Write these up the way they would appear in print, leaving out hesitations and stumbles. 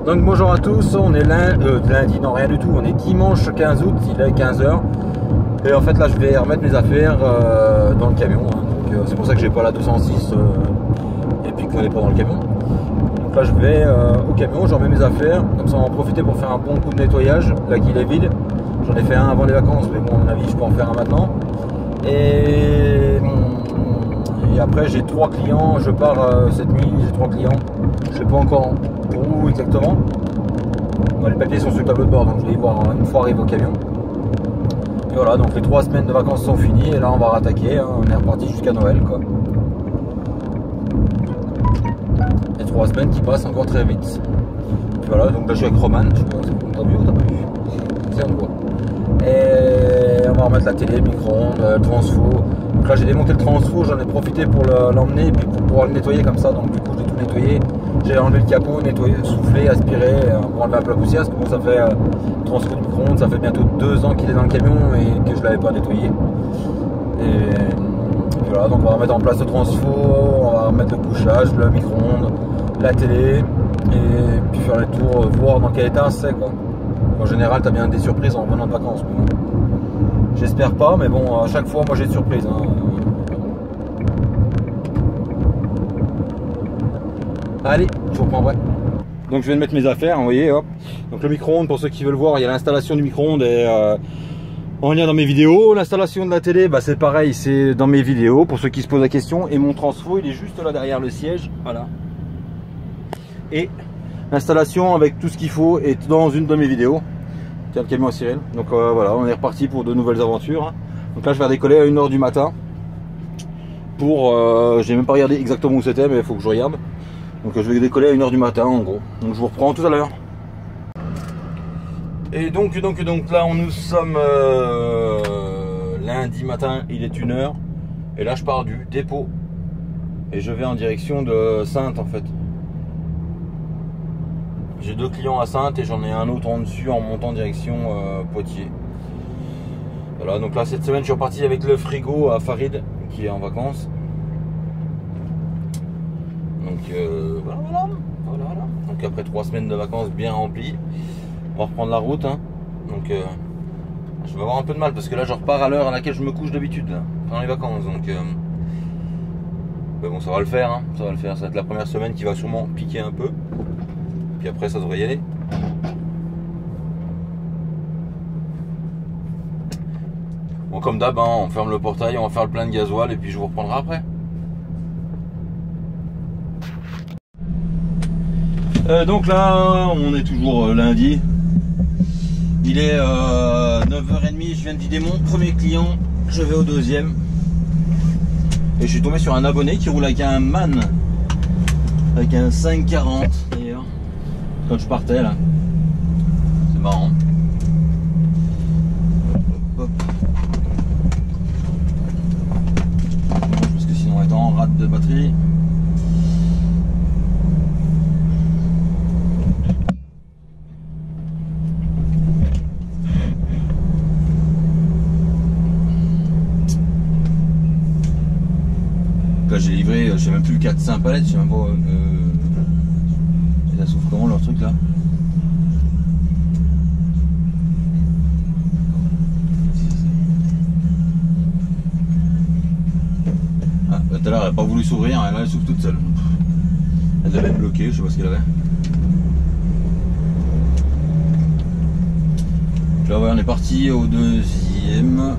Donc bonjour à tous, on est lundi, non rien du tout, on est dimanche 15 août, il est 15 h. Et en fait là je vais remettre mes affaires dans le camion, hein. Donc c'est pour ça que j'ai pas la 206 et puis qu'on n'est pas dans le camion. Donc là je vais au camion, je remets mes affaires, comme ça on va en profiter pour faire un bon coup de nettoyage, là qu'il est vide. J'en ai fait un avant les vacances, mais bon à mon avis je peux en faire un maintenant. Et après j'ai 3 clients, je pars cette nuit, j'ai 3 clients, je sais pas encore pour où exactement. Bon, les papiers sont sur le tableau de bord, donc je vais y voir une fois arrivé au camion. Et voilà, donc les 3 semaines de vacances sont finies et là on va rattaquer, hein, on est reparti jusqu'à Noël quoi. Les 3 semaines qui passent encore très vite. Et voilà, donc là je suis avec Roman, je sais pas si t'as vu ou t'as pas vu. C'est on voit. Et on va remettre la télé, le micro-ondes, le transfo. Donc là j'ai démonté le transfo, j'en ai profité pour l'emmener et puis pour pouvoir le nettoyer comme ça. Donc du coup j'ai tout nettoyé. J'ai enlevé le capot, nettoyé, soufflé, aspiré pour enlever un peu la poussière. Parce que bon ça fait transfo de micro-ondes, ça fait bientôt 2 ans qu'il est dans le camion et que je l'avais pas nettoyé. Et voilà, donc on va remettre en place le transfo, on va remettre le couchage, le micro-ondes, la télé et puis faire les tours, voir dans quel état c'est quoi. En général, tu as bien des surprises en revenant de vacances. Bon. J'espère pas, mais bon, à chaque fois, moi j'ai des surprises. Hein. Allez, je vous reprends après. Donc je viens de mettre mes affaires, vous voyez, hop. Donc le micro-ondes, pour ceux qui veulent voir, il y a l'installation du micro-ondes et en lien dans mes vidéos. L'installation de la télé, bah, c'est pareil, c'est dans mes vidéos, pour ceux qui se posent la question. Et mon transfo, il est juste là derrière le siège, voilà. Et l'installation avec tout ce qu'il faut est dans une de mes vidéos. Tiens, le camion à Cyril. Donc voilà, on est reparti pour de nouvelles aventures. Donc là je vais décoller à 1 h du matin. Pour, j'ai même pas regardé exactement où c'était, mais il faut que je regarde. Donc je vais décoller à 1 h du matin en gros. Donc je vous reprends tout à l'heure. Et donc là nous sommes lundi matin, il est 1 h. Et là je pars du dépôt. Et je vais en direction de Saintes en fait. J'ai 2 clients à Saintes et j'en ai un autre en dessus en montant direction Poitiers. Voilà, donc là cette semaine je suis reparti avec le frigo à Farid qui est en vacances. Donc voilà. Donc après 3 semaines de vacances bien remplies, on va reprendre la route. Hein. Donc je vais avoir un peu de mal parce que là je repars à l'heure à laquelle je me couche d'habitude pendant les vacances. Donc mais bon ça va le faire, hein. Ça va le faire. Ça va être la première semaine qui va sûrement piquer un peu. Puis après ça devrait y aller. Bon comme d'hab, hein, on ferme le portail, on va faire le plein de gasoil et puis je vous reprendrai après. Donc là on est toujours lundi. Il est 9h30, je viens de vider mon premier client, je vais au deuxième. Et je suis tombé sur un abonné qui roule avec un MAN. Avec un 540 d'ailleurs. Quand je partais là, c'est marrant. Hop. Parce que sinon on est en rate de batterie. Là j'ai livré, je sais même plus 4-5 palettes, je sais même pas. Ça s'ouvre comment leur truc là? Ah, tout à l'heure elle n'a pas voulu s'ouvrir, elle, elle s'ouvre toute seule. Elle devait être bloquée, je sais pas ce qu'elle avait. Là ouais, on est parti au deuxième.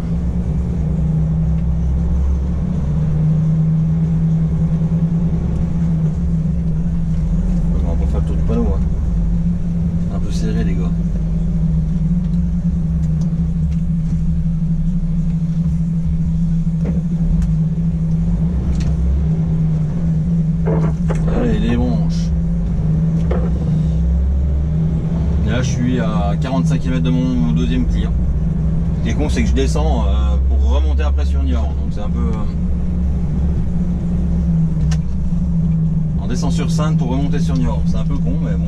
Un peu serré les gars. Allez les branches. Et là je suis à 45 km de mon deuxième client. Ce qui est con c'est que je descends pour remonter après sur Niort. Donc c'est un peu... on descend sur Saintes pour remonter sur Niort. C'est un peu con mais bon...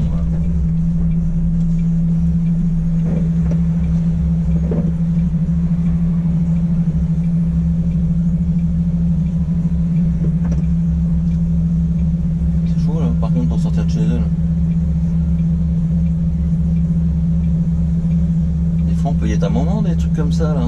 par contre pour sortir de chez eux. fois on peut y être un moment des trucs comme ça là.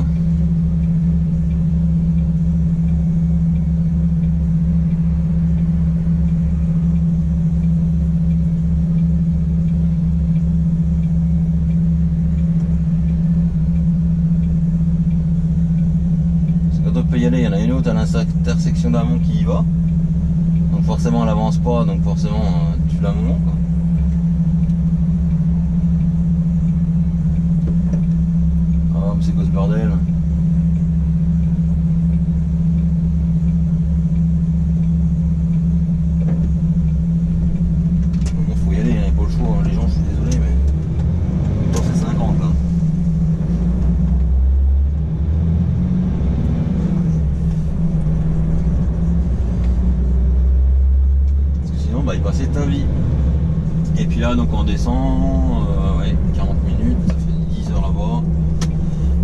Quand on peut y aller, il y en a une autre à l'intersection d'avant qui y va. Donc forcément elle avance pas, donc forcément tu l'as un moment quoi. Ah mais c'est quoi ce bordel? Bon, faut y aller, il n'y a pas le choix, hein. Les gens je suis désolé mais pourtant c'est 50 là. Bah, il passait ta vie. Et puis là donc on descend ouais, 40 minutes, ça fait 10 heures là-bas.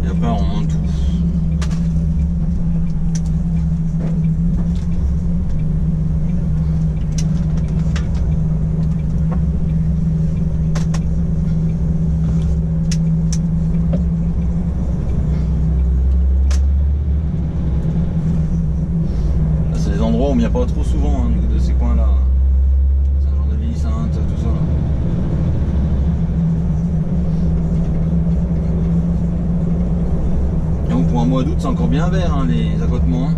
Et après on monte tout. Là c'est des endroits où il n'y a pas trop souvent hein, de ces coins là. Sainte, tout ça là. Et donc pour un mois d'août c'est encore bien vert hein, les accotements. Hein.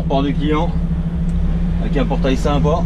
part du client avec un portail sympa.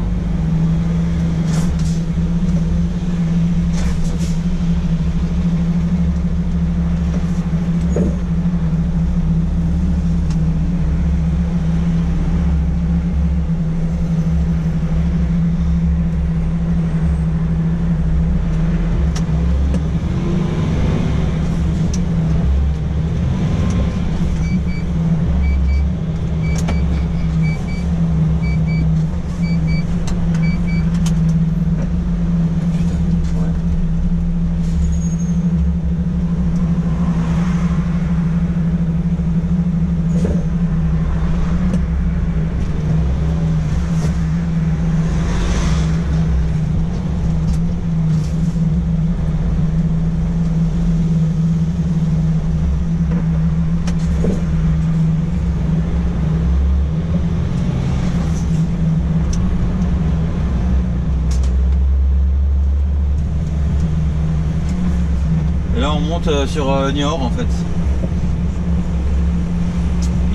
Et là on monte sur Niort en fait.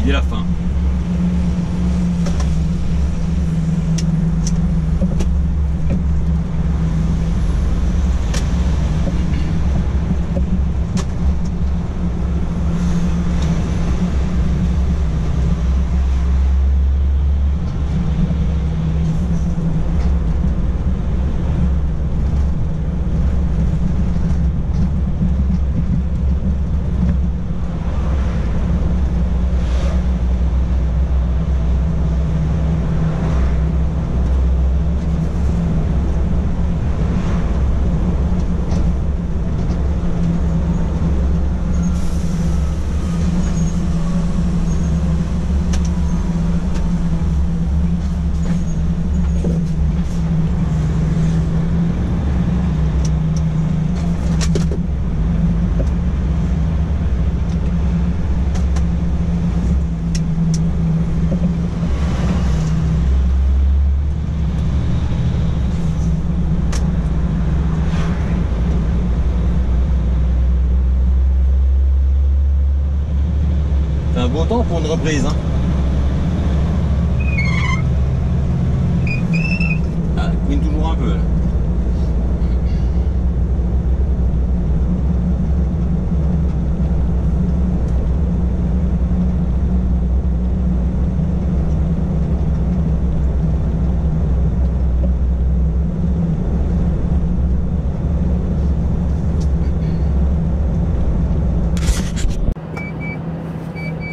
Il est la fin. C'est un beau temps pour une reprise. Hein. Ah, elle couine toujours un peu. Là.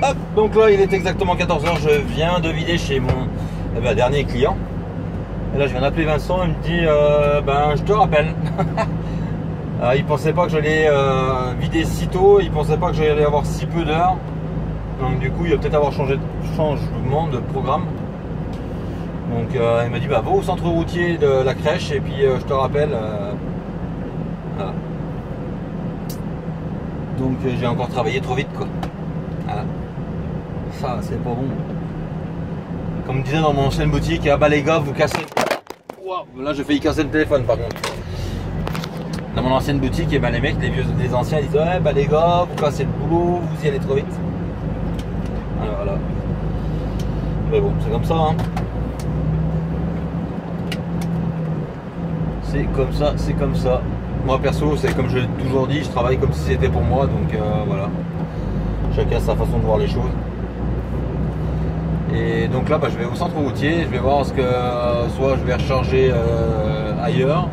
Hop, donc là il est exactement 14 h, je viens de vider chez mon dernier client. Et là je viens d'appeler Vincent, il me dit ben je te rappelle. Il pensait pas que j'allais vider si tôt, il pensait pas que j'allais avoir si peu d'heures. Donc du coup il va peut-être avoir changement de programme. Donc il m'a dit bah va au centre routier de la crèche et puis je te rappelle. Voilà. Donc j'ai encore travaillé trop vite quoi. Voilà. Ça c'est pas bon. Comme je disais dans mon ancienne boutique, ah bah les gars vous cassez. Wow. Là j'ai failli casser le téléphone par contre. Dans mon ancienne boutique, et ben les mecs, les anciens ils disent ouais bah les gars vous cassez le boulot, vous y allez trop vite. Alors voilà. Mais bon c'est comme ça hein. C'est comme ça, c'est comme ça. Moi perso c'est comme je l'ai toujours dit, je travaille comme si c'était pour moi donc voilà. Chacun a sa façon de voir les choses. Et donc là bah, je vais au centre routier, je vais voir ce que soit je vais recharger ailleurs.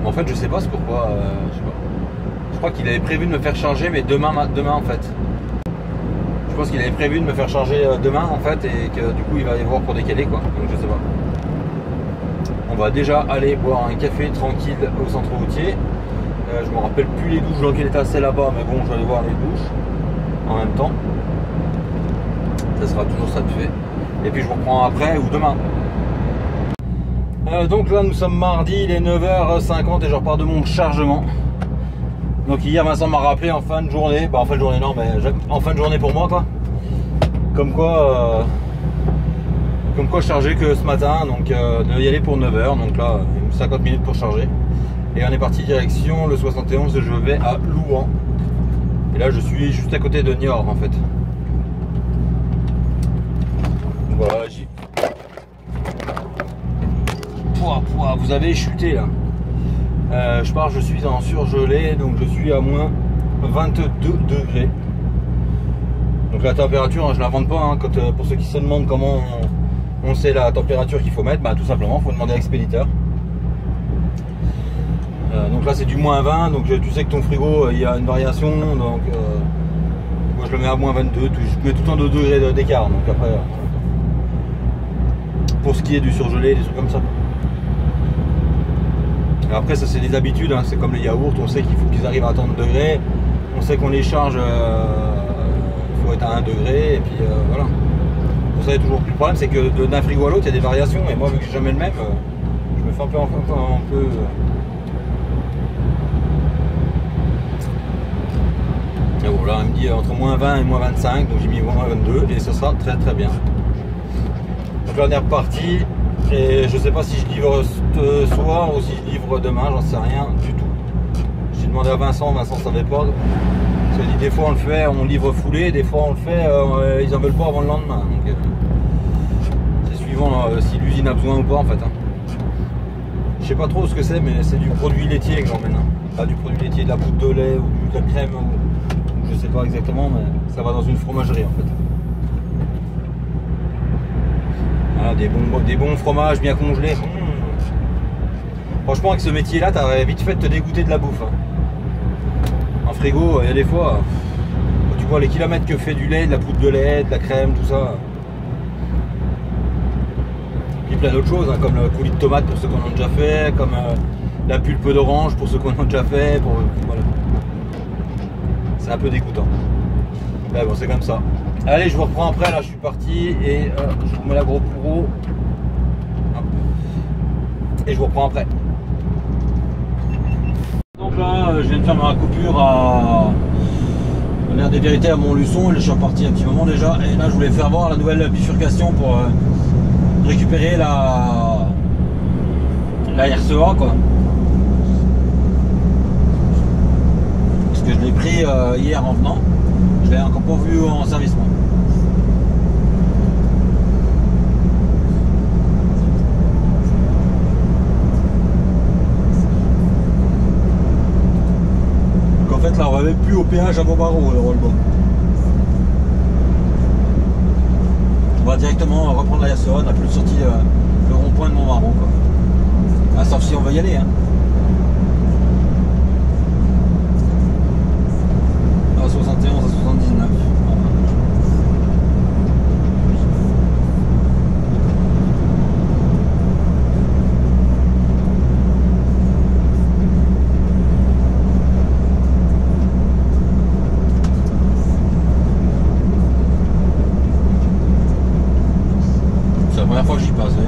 Mais en fait je sais pas pourquoi. Je sais pas. Je crois qu'il avait prévu de me faire charger mais demain en fait. Je pense qu'il avait prévu de me faire charger demain en fait et que du coup il va y avoir pour décaler quoi. Donc je sais pas. On va déjà aller boire un café tranquille au centre routier. Je me rappelle plus les douches dans quel état c'est là-bas mais bon je vais aller voir les douches en même temps. Ça sera toujours ça de fait. Et puis je vous reprends après ou demain. Donc là nous sommes mardi, il est 9h50 et je repars de mon chargement. Donc hier Vincent m'a rappelé en fin de journée, bah en fin de journée non mais en fin de journée pour moi quoi. Comme quoi je chargeais que ce matin, donc de y aller pour 9h, donc là 50 minutes pour charger. Et on est parti direction le 71 et je vais à Louhans. Et là je suis juste à côté de Niort en fait. Voilà, vous avez chuté là. Je suis en surgelé, donc je suis à moins 22 degrés. Donc la température, je ne l'invente pas, hein, pour ceux qui se demandent comment on sait la température qu'il faut mettre, bah, tout simplement, il faut demander à l'expéditeur. Donc là c'est du moins 20, donc tu sais que ton frigo il y a une variation, donc moi je le mets à moins 22, je mets tout le temps 2 degrés d'écart, donc après pour ce qui est du surgelé, des trucs comme ça. Et après ça c'est des habitudes, hein, c'est comme les yaourts, on sait qu'il faut qu'ils arrivent à 30 degrés, on sait qu'on les charge, il faut être à 1 degré, et puis voilà. Pour ça il y a toujours plus de problème, c'est que d'un frigo à l'autre il y a des variations, et moi vu que j'ai jamais le même, je me fais un peu et bon, là, il me dit entre moins 20 et moins 25, donc j'ai mis moins 22 et ce sera très très bien. Donc là, on est reparti et je sais pas si je livre ce soir ou si je livre demain, j'en sais rien du tout. J'ai demandé à Vincent savait pas. Parce qu'il dit des fois on le fait, on livre foulé, des fois on le fait, ils en veulent pas avant le lendemain. Donc c'est suivant si l'usine a besoin ou pas en fait. Hein. Je sais pas trop ce que c'est, mais c'est du produit laitier que j'emmène. Hein. Pas du produit laitier, de la poudre de lait ou de la crème. Je sais pas exactement, mais ça va dans une fromagerie en fait. Voilà, des bons fromages bien congelés. Franchement, avec ce métier-là, t'aurais vite fait de te dégoûter de la bouffe. Hein. En frigo, il y a des fois, quand tu vois les kilomètres que fait du lait, de la poudre de lait, de la crème, tout ça. Puis plein d'autres choses, hein, comme le coulis de tomate pour ceux qu'on a déjà fait, comme la pulpe d'orange pour ceux qu'on a déjà fait. Voilà. C'est un peu dégoûtant. Mais bon, c'est comme ça. Allez, je vous reprends après. Là, je suis parti et je vous mets la GoPro. Et je vous reprends après. Donc là, je viens de faire ma coupure à l'air des vérités à Montluçon. Et je suis reparti un petit moment déjà. Et là, je voulais faire voir la nouvelle bifurcation pour récupérer la RCA, quoi. Que je l'ai pris hier en venant, je l'ai encore pas vu en service moi. Donc en fait là on va même plus au péage à Montbarreau le rollball. On va directement reprendre la RCA, on n'a plus sorti le rond-point de Montbarreau quoi. Ah, sauf si on veut y aller hein. 71 à 79. C'est la première fois que j'y passe. Oui.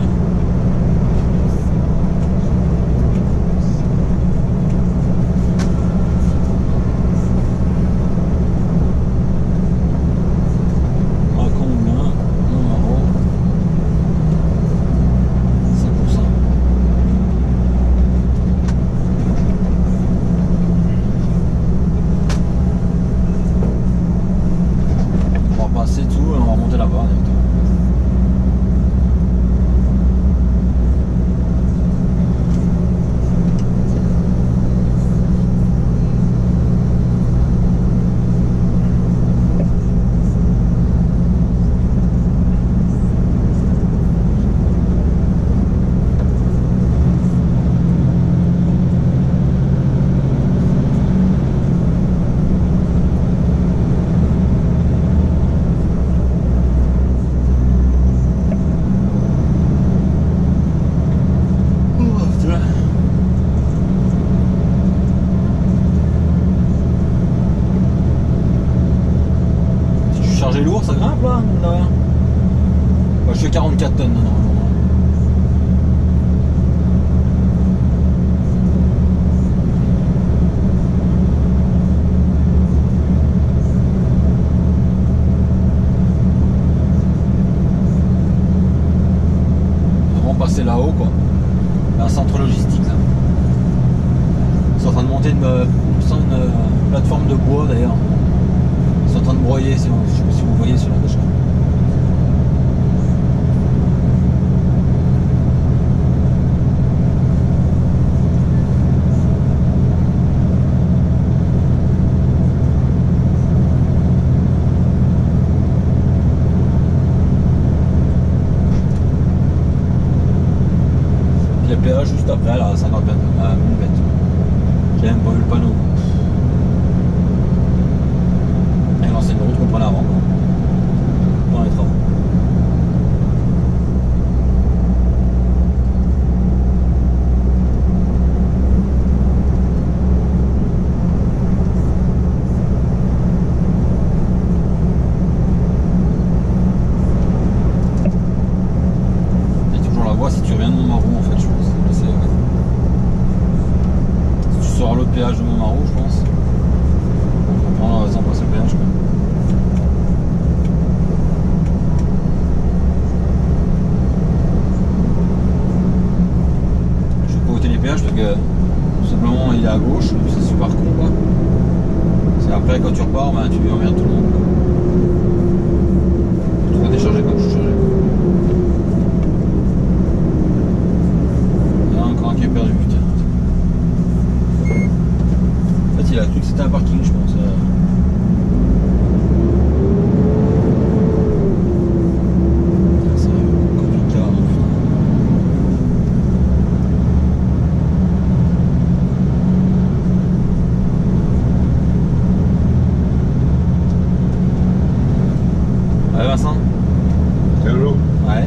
Je fais 44 tonnes normalement. On va passer là-haut quoi. Un centre logistique là. Ils sont en train de monter une plateforme de bois d'ailleurs. Ils sont en train de broyer, je sais pas si vous voyez sur la gauche. après quand tu repars, ben, tu emmerdes tout le monde. Tu vas décharger comme je suis chargé. Il y en a encore un qui est perdu, putain. En fait, il a cru que c'était un parking, je pense. Vincent? Bonjour. Ouais.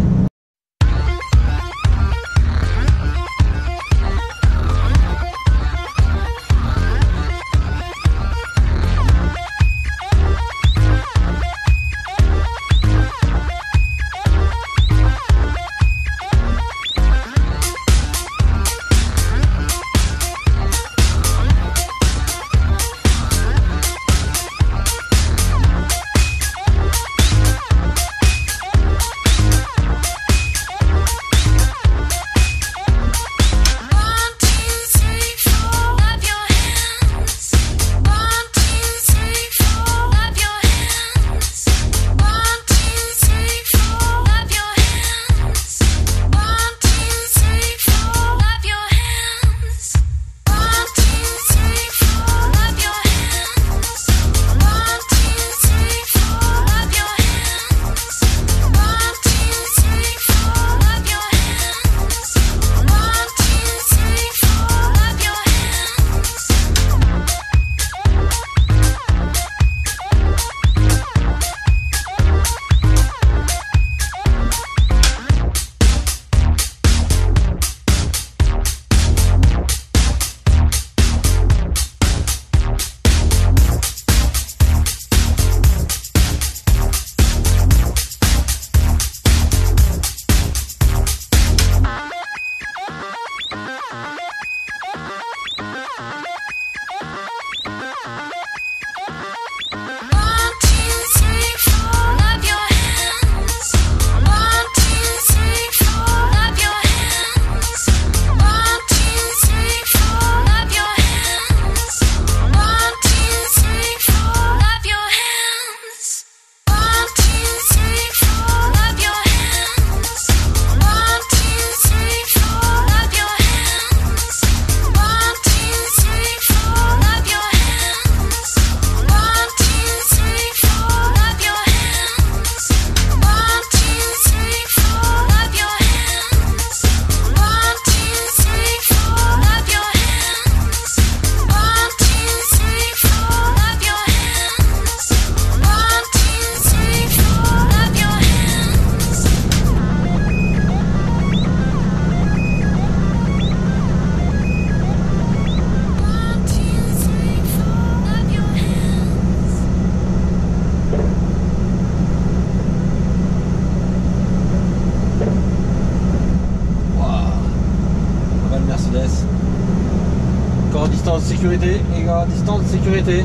Distance de sécurité, les gars, distance de sécurité.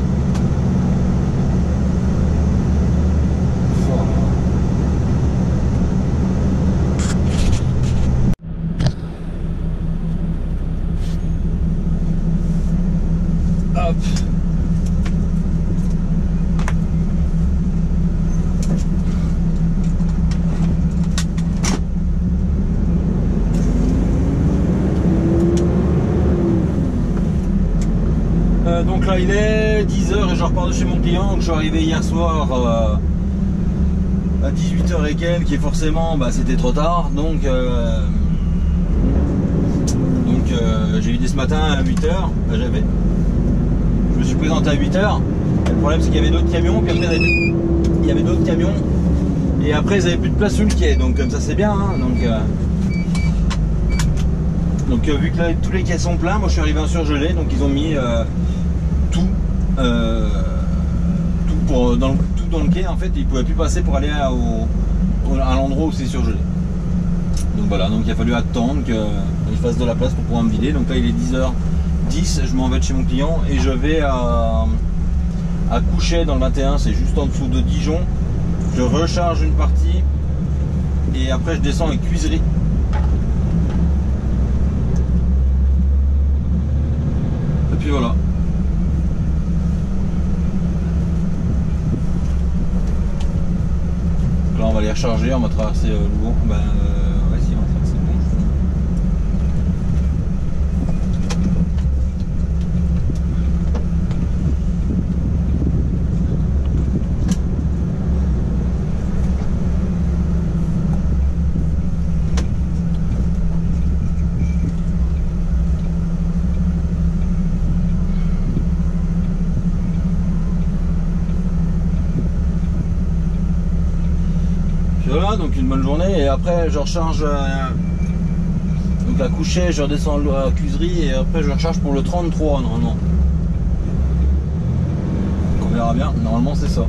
Hop. Donc là il est 10h et je repars de chez mon client. Donc je suis arrivé hier soir à 18h et quelques et forcément c'était trop tard. Donc j'ai eu dès ce matin à 8h. Je me suis présenté à 8h. Le problème c'est qu'il y avait d'autres camions, puis après il y avait d'autres camions et après ils n'avaient plus de place sur le quai. Donc comme ça c'est bien hein. Donc vu que là, tous les quais sont pleins, moi je suis arrivé en surgelé. Donc ils ont mis tout dans le quai. En fait ils ne pouvaient plus passer pour aller à l'endroit où c'est surgelé. Donc voilà, donc il a fallu attendre qu'il fasse de la place pour pouvoir me vider. Donc là il est 10h10, je m'en vais de chez mon client et je vais à Couchet dans le 21, c'est juste en dessous de Dijon. Je recharge une partie et après je descends à Cuisery. Et puis voilà. recharger, on va traverser le Bourg. Ben ouais, si, on va traverser le Bourg. Voilà, donc une bonne journée et après je recharge donc à coucher, je redescends à Cuisery et après je recharge pour le 33 normalement. Donc on verra bien, normalement c'est ça.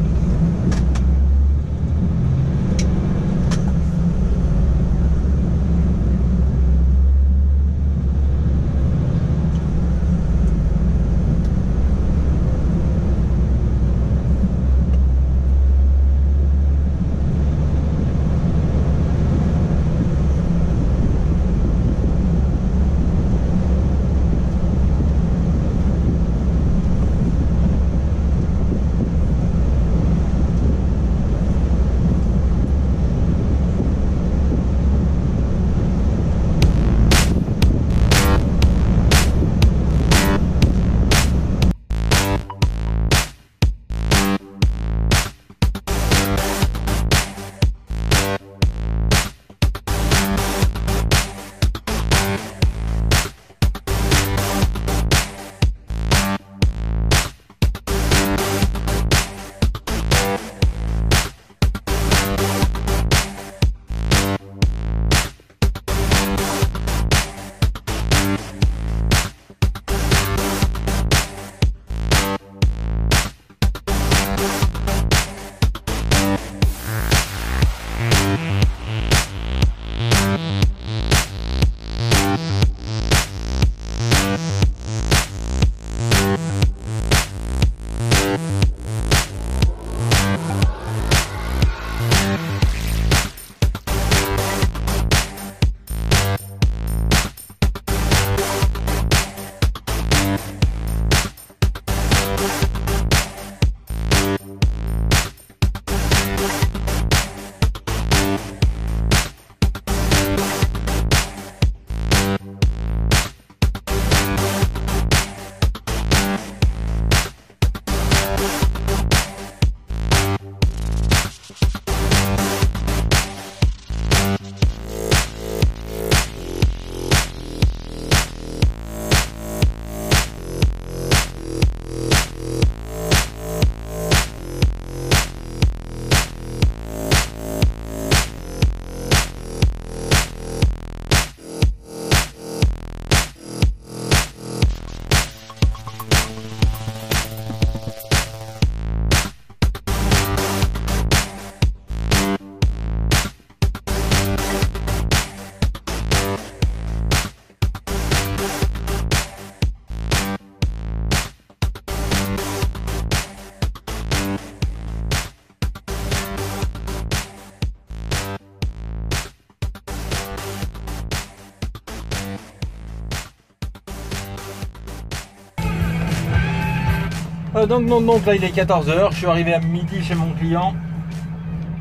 Donc là il est 14h, je suis arrivé à midi chez mon client.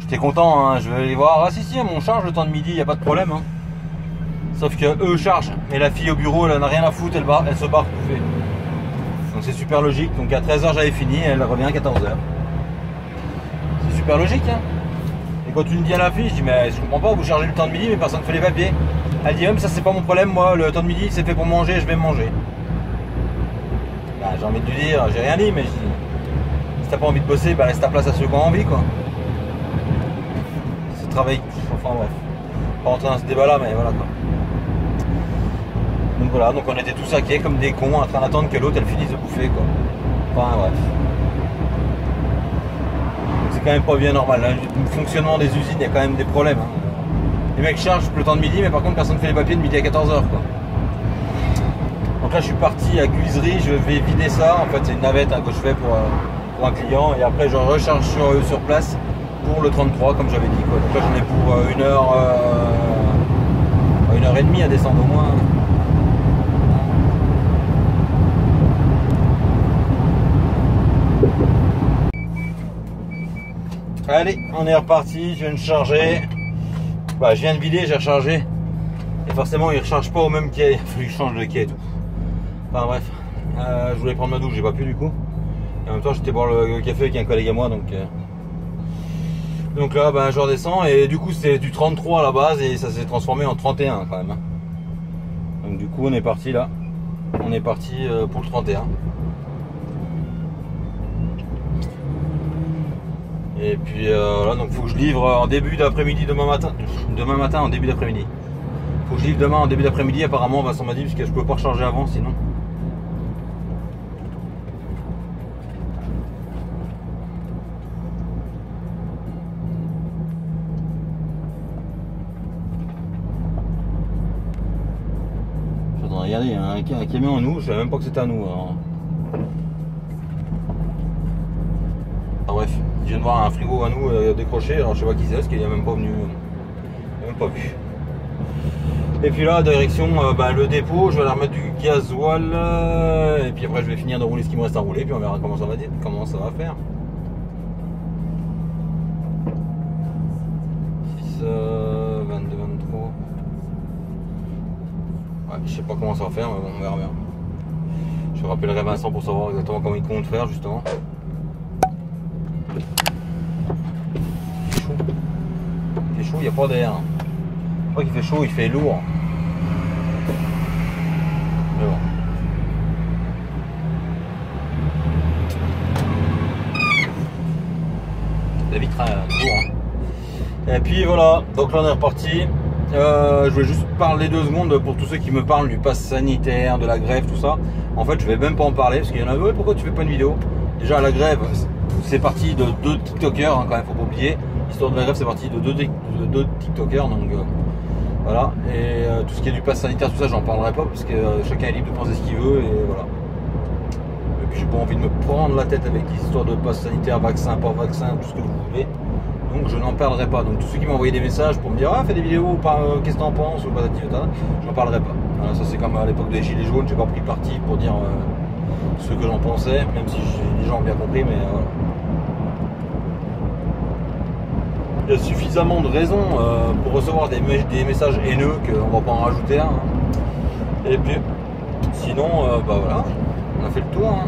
J'étais content, hein, je vais aller voir. Ah si, on charge le temps de midi, il n'y a pas de problème. Hein. Sauf que eux chargent, mais la fille au bureau elle en a rien à foutre, elle se barre bouffer. Donc c'est super logique. Donc à 13h j'avais fini, elle revient à 14h. C'est super logique. Hein. Et quand tu me dis à la fille, je dis mais je comprends pas, vous chargez le temps de midi mais personne ne fait les papiers. Elle dit même ça c'est pas mon problème, moi le temps de midi c'est fait pour manger, je vais manger. Bah, j'ai envie de lui dire, j'ai rien dit, mais je dis, si t'as pas envie de bosser, bah laisse ta place à ceux qui ont envie quoi. C'est travail, enfin bref. Pas rentrer dans ce débat là, mais voilà quoi. Donc voilà, donc on était tous saqués comme des cons en train d'attendre que l'autre elle finisse de bouffer quoi. Enfin bref. C'est quand même pas bien normal, hein. Le fonctionnement des usines, il y a quand même des problèmes. Hein. Les mecs chargent le temps de midi, mais par contre personne ne fait les papiers de midi à 14h quoi. Donc là je suis parti à Cuisery, je vais vider ça, en fait c'est une navette hein, que je fais pour un client et après je recharge sur place pour le 33 comme j'avais dit quoi. Donc là j'en ai pour une heure et demie à descendre au moins. Allez, on est reparti, je viens de charger. Bah, je viens de vider, j'ai rechargé. Et forcément, il ne recharge pas au même quai. Il a fallu que je change de quai et tout. Enfin bref, je voulais prendre ma douche, j'ai pas pu du coup. Et en même temps, j'étais boire le café avec un collègue à moi, donc là, ben, je redescends. Et du coup, c'est du 33 à la base et ça s'est transformé en 31 quand même. Donc du coup, on est parti là. On est parti pour le 31. Et puis voilà, donc faut que je livre en début d'après-midi demain matin. Demain matin en début d'après-midi. Faut que je livre demain en début d'après-midi. Apparemment, Vincent m'a dit parce que je peux pas recharger avant sinon. Regardez, il y a un camion à nous, je savais même pas que c'était à nous. Alors. Ah, bref, je viens de voir un frigo à nous décroché, alors je sais pas qui c'est, parce qu'il est même pas venu. Il même pas vu. Et puis là, direction le dépôt, je vais aller remettre du gasoil. Et puis après, je vais finir de rouler ce qui me reste à rouler, puis on verra comment ça va faire. 6, 22, 23. Ouais, je sais pas comment ça va faire, mais bon, on verra bien. Je rappellerai Vincent pour savoir exactement comment il compte faire justement. Il fait chaud, il n'y a pas d'air. Je crois qu'il fait chaud, il fait lourd. Mais bon. La vitre lourd. Hein. Et puis voilà, donc là on est reparti. Je voulais juste parler 2 secondes pour tous ceux qui me parlent du pass sanitaire, de la grève, tout ça. En fait, je vais même pas en parler parce qu'il y en a, ouais, pourquoi tu fais pas une vidéo? Déjà, la grève, c'est parti de 2 TikTokers, hein, quand même, faut pas oublier. L'histoire de la grève, c'est parti de 2 TikTokers, donc voilà. Et tout ce qui est du pass sanitaire, tout ça, j'en parlerai pas parce que chacun est libre de penser ce qu'il veut et voilà. Et puis, j'ai pas envie de me prendre la tête avec l'histoire de pass sanitaire, vaccin, pas vaccin, tout ce que vous voulez. Donc je n'en parlerai pas. Donc tous ceux qui m'ont envoyé des messages pour me dire ah fais des vidéos, qu'est-ce que t'en penses ou patati patata, j'en parlerai pas. Voilà, ça c'est comme à l'époque des gilets jaunes, j'ai pas pris parti pour dire ce que j'en pensais, même si les gens ont bien compris, mais voilà. Il y a suffisamment de raisons pour recevoir des messages haineux qu'on va pas en rajouter un. Hein. Et puis sinon voilà, on a fait le tour. Hein.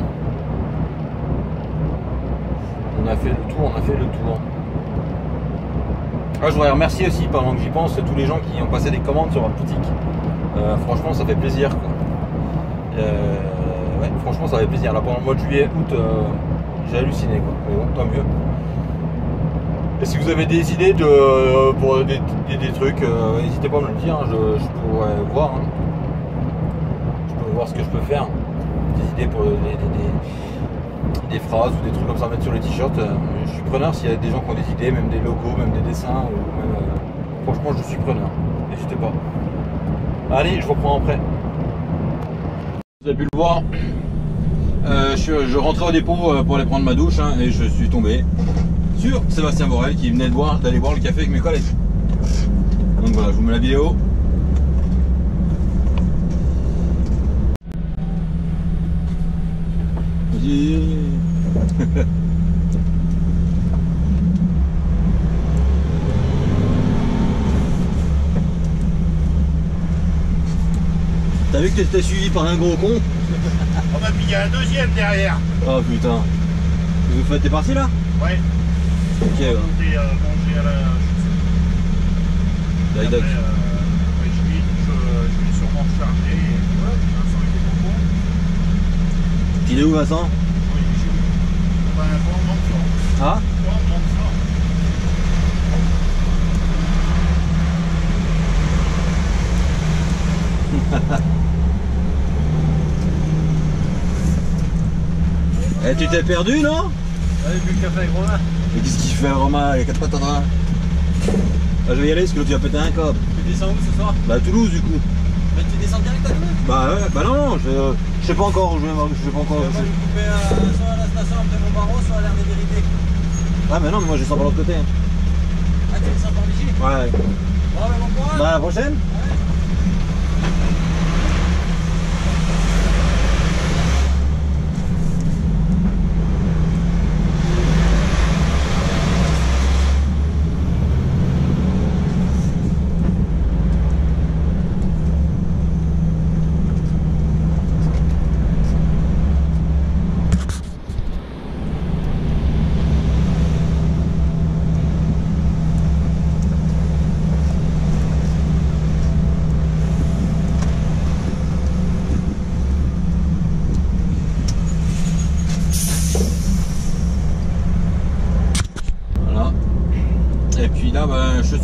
On a fait le tour. Ah, je voudrais remercier aussi, pendant que j'y pense, tous les gens qui ont passé des commandes sur ma boutique. Franchement, ça fait plaisir. Quoi. Ouais, franchement, ça fait plaisir. Là, pendant le mois de juillet, août, j'ai halluciné. Quoi. Mais bon, tant mieux. Et si vous avez des idées pour des trucs, n'hésitez pas à me le dire. Hein, je pourrais voir. Hein. Je peux voir ce que je peux faire. Des idées pour des phrases ou des trucs comme ça à mettre sur les t-shirts. Je suis preneur s'il y a des gens qui ont des idées, même des logos, même des dessins, ou même, franchement je suis preneur, n'hésitez pas. Allez, je reprends après. Vous avez pu le voir, je rentrais au dépôt pour aller prendre ma douche hein, et je suis tombé sur Sébastien Borel qui venait d'aller boire le café avec mes collègues. Donc voilà, je vous mets la vidéo. T'as vu que t'étais suivi par un gros con? Oh bah puis il y a un deuxième derrière. Oh putain. T'es parti là? Ouais. Ok ouais. Manger à la... Ouais, après, je vais sûrement recharger et ouais, Vincent était pas bon. Il est où Vincent? Oui, chez lui. On va un grand sang. Ah? Grand sang. Eh, tu t'es perdu, non? Ouais, j'ai bu le café avec Romain. Mais qu'est-ce qu'il fait, Romain? Il a 4 pattes en train. Ah, je vais y aller parce que là, tu vas péter un câble. Tu descends où ce soir? Bah, à Toulouse, du coup. Mais tu descends direct à Toulouse? Bah, ouais, bah non, je sais pas encore où je sais pas encore. Moi, je vais couper soit à la station après mon barreau, soit à l'air des vérités. Ah, mais non, mais moi, je descends par l'autre côté. Hein. Ah, tu descends par Vichy? Ouais. Bon, bah, bon courage. Bah, à la prochaine. Ouais.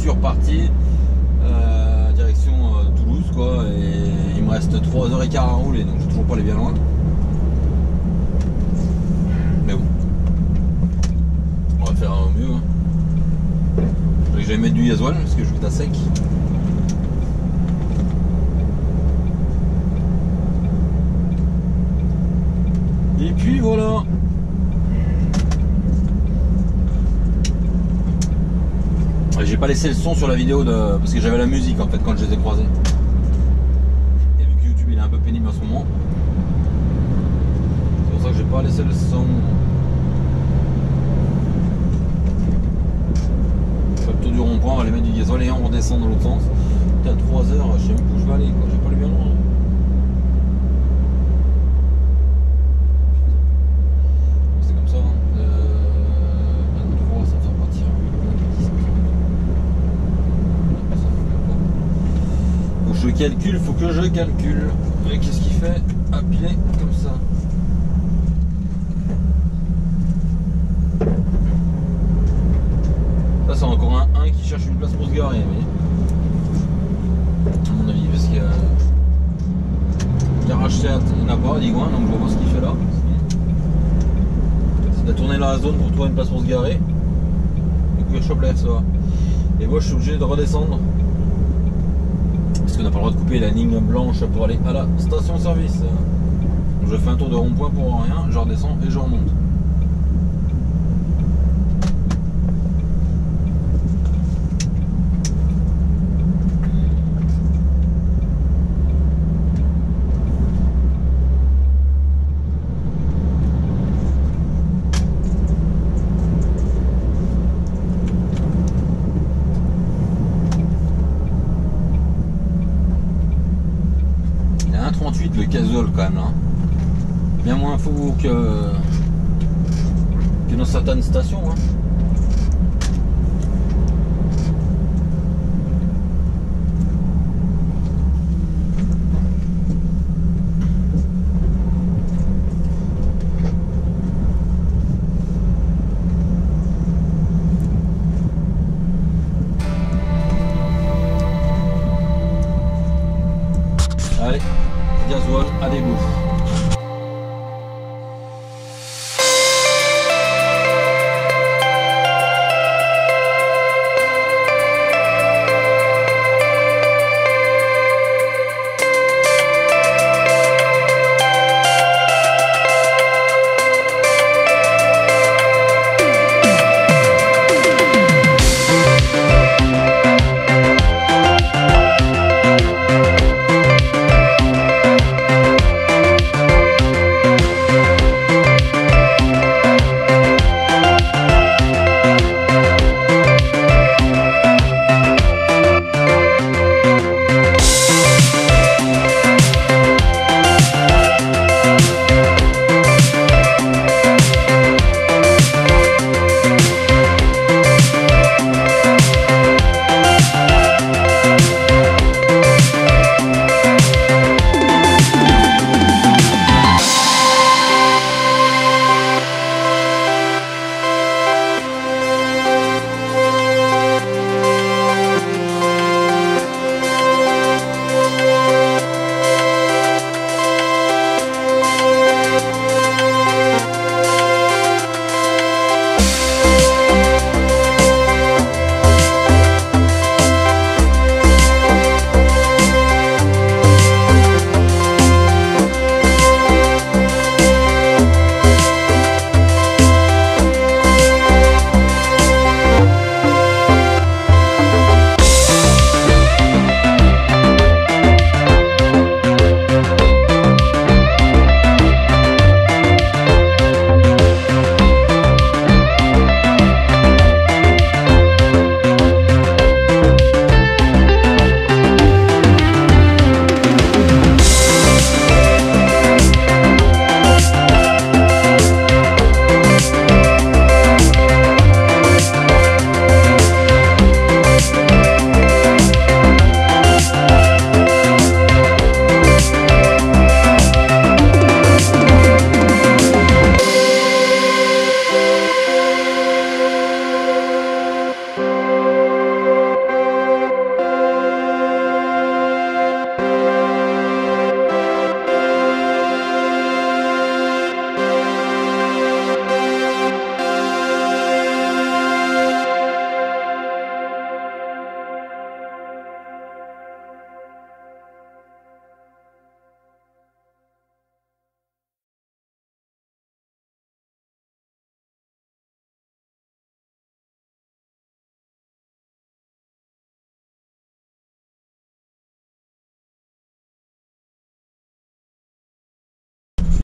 suis reparti direction Toulouse quoi, et il me reste 3h15 à rouler, donc je vais toujours pas aller bien loin. Mais bon, on va faire au mieux. Hein. Je vais mettre du gasoil parce que je vais à sec. Et puis voilà. J'ai pas laissé le son sur la vidéo parce que j'avais la musique en fait quand je les ai croisés. Et vu que YouTube il est un peu pénible en ce moment, c'est pour ça que j'ai pas laissé le son. Je fais le tour du rond-point, on va aller mettre du gasoil et on redescend dans l'autre sens. Putain, 3 heures, je sais même plus où je vais aller quoi, j'ai pas le bien loin. C'est comme ça, hein. 23, ça va faire partir. Je calcule, faut que je calcule. Et qu'est-ce qu'il fait à pied comme ça? Là c'est encore un qui cherche une place pour se garer, mais à mon avis, parce qu'il y a garage certes, il n'y en a pas, Digouin, donc je vois pas ce qu'il fait là. C'est de tourner la zone pour trouver une place pour se garer. Du coup il chope la RCA. Et moi je suis obligé de redescendre. Parce qu'on n'a pas le droit de couper la ligne blanche pour aller à la station-service. Donc je fais un tour de rond-point pour rien, je redescends et je remonte. Le gasoil quand même là. Bien moins fou que dans certaines stations hein.